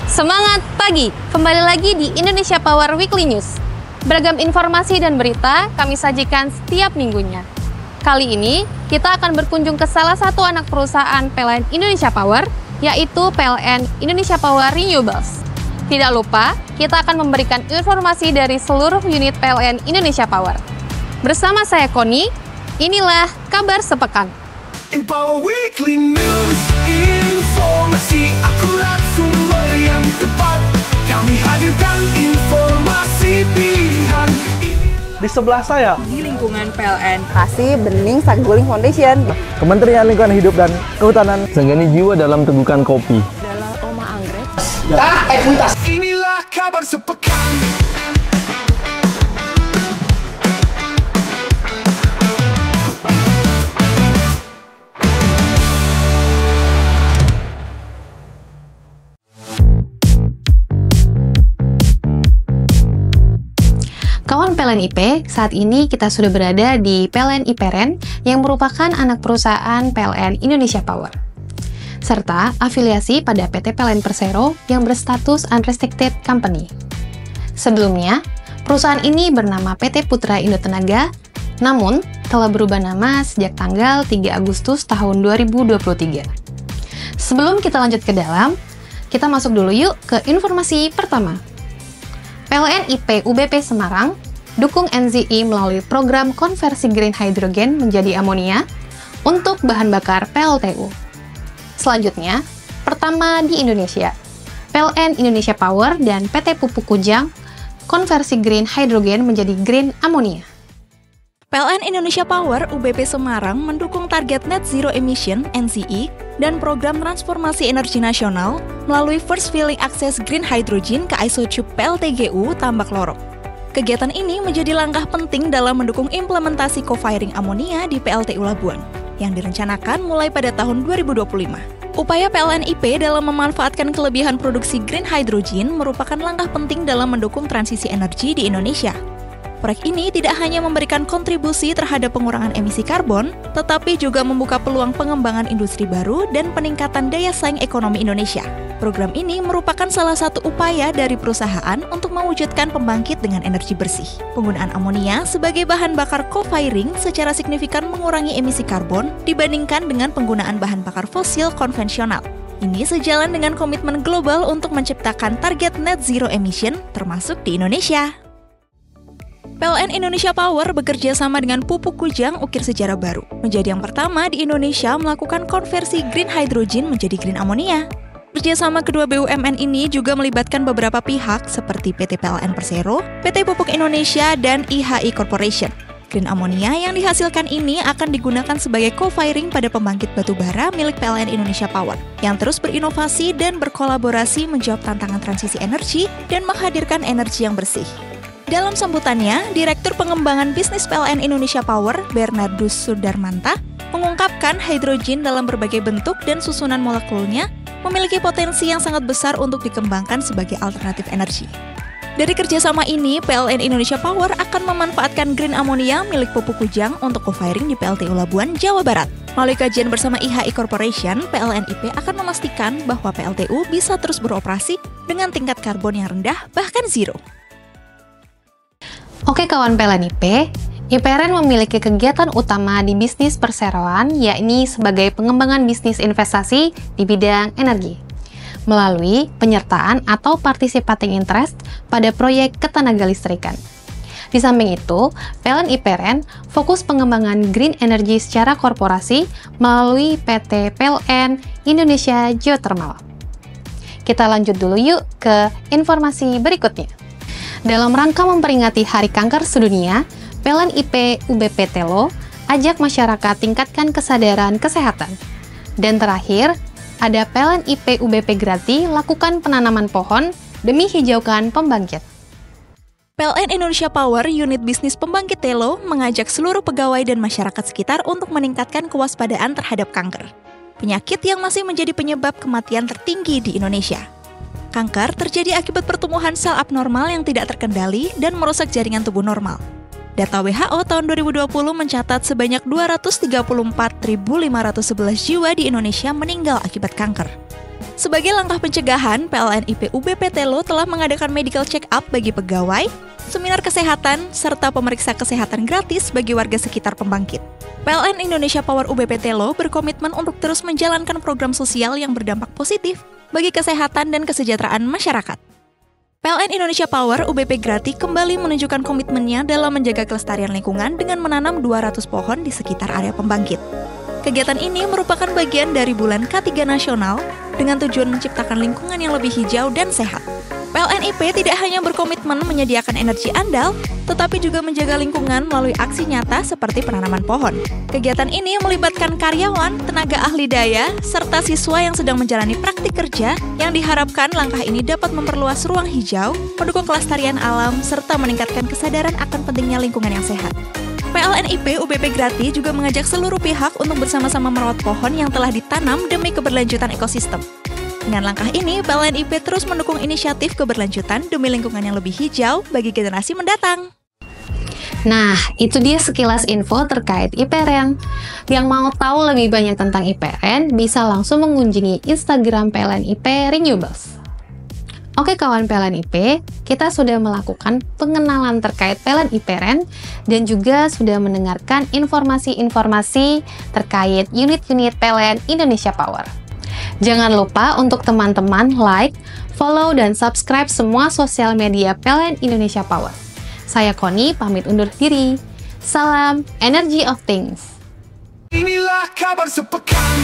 Semangat pagi, kembali lagi di Indonesia Power Weekly News. Beragam informasi dan berita kami sajikan setiap minggunya. Kali ini, kita akan berkunjung ke salah satu anak perusahaan PLN Indonesia Power, yaitu PLN Indonesia Power Renewables. Tidak lupa, kita akan memberikan informasi dari seluruh unit PLN Indonesia Power. Bersama saya Koni, inilah kabar sepekan. In Power Weekly News, informasi akurat, sumber yang tepat. Kami hadirkan informasi pilihan. Di sebelah saya, di lingkungan PLN Kasih Bening Saguling Foundation, Kementerian Lingkungan Hidup dan Kehutanan, Senggani Jiwa dalam Tegukan Kopi. adalah Oma Anggrek. Inilah kabar sepekan. Kawan PLN IP, saat ini kita sudah berada di PLN IPEREN yang merupakan anak perusahaan PLN Indonesia Power, serta afiliasi pada PT PLN Persero yang berstatus Unrestricted Company. Sebelumnya, perusahaan ini bernama PT Putra Indotenaga, namun telah berubah nama sejak tanggal 3 Agustus tahun 2023. Sebelum kita lanjut ke dalam, kita masuk dulu yuk ke informasi pertama. PLN IP UBP Semarang dukung NZI melalui program konversi green hydrogen menjadi amonia untuk bahan bakar PLTU. Selanjutnya, pertama di Indonesia, PLN Indonesia Power dan PT Pupuk Kujang konversi green hydrogen menjadi green amonia. PLN Indonesia Power UBP Semarang mendukung target Net Zero Emission (NZE) dan program transformasi energi nasional melalui First Filling Access Green Hydrogen ke Isotube PLTGU Tambak Lorok. Kegiatan ini menjadi langkah penting dalam mendukung implementasi co-firing amonia di PLTU Labuan yang direncanakan mulai pada tahun 2025. Upaya PLN IP dalam memanfaatkan kelebihan produksi green hydrogen merupakan langkah penting dalam mendukung transisi energi di Indonesia. Proyek ini tidak hanya memberikan kontribusi terhadap pengurangan emisi karbon, tetapi juga membuka peluang pengembangan industri baru dan peningkatan daya saing ekonomi Indonesia. Program ini merupakan salah satu upaya dari perusahaan untuk mewujudkan pembangkit dengan energi bersih. Penggunaan amonia sebagai bahan bakar co-firing secara signifikan mengurangi emisi karbon dibandingkan dengan penggunaan bahan bakar fosil konvensional. Ini sejalan dengan komitmen global untuk menciptakan target net zero emission, termasuk di Indonesia. PLN Indonesia Power bekerja sama dengan Pupuk Kujang Ukir Sejarah Baru, menjadi yang pertama di Indonesia melakukan konversi green hydrogen menjadi green amonia. Kerjasama kedua BUMN ini juga melibatkan beberapa pihak seperti PT PLN Persero, PT Pupuk Indonesia, dan IHI Corporation. Green amonia yang dihasilkan ini akan digunakan sebagai co-firing pada pembangkit batu bara milik PLN Indonesia Power, yang terus berinovasi dan berkolaborasi menjawab tantangan transisi energi dan menghadirkan energi yang bersih. Dalam sambutannya, Direktur Pengembangan Bisnis PLN Indonesia Power, Bernardus Sudarmanta, mengungkapkan hidrogen dalam berbagai bentuk dan susunan molekulnya memiliki potensi yang sangat besar untuk dikembangkan sebagai alternatif energi. Dari kerjasama ini, PLN Indonesia Power akan memanfaatkan green ammonia milik Pupuk Kujang untuk co-firing di PLTU Labuan, Jawa Barat. Melalui kajian bersama IHI Corporation, PLN IP akan memastikan bahwa PLTU bisa terus beroperasi dengan tingkat karbon yang rendah, bahkan zero. Oke kawan PLN IP, IPEREN memiliki kegiatan utama di bisnis perseroan, yakni sebagai pengembangan bisnis investasi di bidang energi, melalui penyertaan atau participating interest pada proyek ketenagalistrikan. Di samping itu, PLN IPEREN fokus pengembangan green energy secara korporasi melalui PT PLN Indonesia Geothermal. Kita lanjut dulu yuk ke informasi berikutnya. Dalam rangka memperingati Hari Kanker Sedunia, PLN IP UBP Telo ajak masyarakat tingkatkan kesadaran kesehatan. Dan terakhir, ada PLN IP UBP Grati lakukan penanaman pohon demi hijaukan pembangkit. PLN Indonesia Power Unit Bisnis Pembangkit Telo mengajak seluruh pegawai dan masyarakat sekitar untuk meningkatkan kewaspadaan terhadap kanker, penyakit yang masih menjadi penyebab kematian tertinggi di Indonesia. Kanker terjadi akibat pertumbuhan sel abnormal yang tidak terkendali dan merusak jaringan tubuh normal. Data WHO tahun 2020 mencatat sebanyak 234.511 jiwa di Indonesia meninggal akibat kanker. Sebagai langkah pencegahan, PLN IP UBP Telo telah mengadakan medical check-up bagi pegawai, seminar kesehatan, serta pemeriksa kesehatan gratis bagi warga sekitar pembangkit. PLN Indonesia Power UBP Telo berkomitmen untuk terus menjalankan program sosial yang berdampak positif bagi kesehatan dan kesejahteraan masyarakat. PLN Indonesia Power UBP Grati kembali menunjukkan komitmennya dalam menjaga kelestarian lingkungan dengan menanam 200 pohon di sekitar area pembangkit. Kegiatan ini merupakan bagian dari Bulan K3 Nasional dengan tujuan menciptakan lingkungan yang lebih hijau dan sehat. PLN IP tidak hanya berkomitmen menyediakan energi andal, tetapi juga menjaga lingkungan melalui aksi nyata seperti penanaman pohon. Kegiatan ini melibatkan karyawan, tenaga ahli daya, serta siswa yang sedang menjalani praktik kerja yang diharapkan langkah ini dapat memperluas ruang hijau, mendukung kelestarian alam, serta meningkatkan kesadaran akan pentingnya lingkungan yang sehat. PLN IP UBP Grati juga mengajak seluruh pihak untuk bersama-sama merawat pohon yang telah ditanam demi keberlanjutan ekosistem. Dengan langkah ini, PLN IP terus mendukung inisiatif keberlanjutan demi lingkungan yang lebih hijau bagi generasi mendatang. Nah, itu dia sekilas info terkait IPEREN. Yang mau tahu lebih banyak tentang IPEREN, bisa langsung mengunjungi Instagram PLN IP Renewables. Oke kawan PLN IP, kita sudah melakukan pengenalan terkait PLN IPEREN dan juga sudah mendengarkan informasi-informasi terkait unit-unit PLN Indonesia Power. Jangan lupa untuk teman-teman like, follow, dan subscribe semua sosial media PLN Indonesia Power. Saya Koni, pamit undur diri. Salam Energy of Things. Inilah kabar sepekan.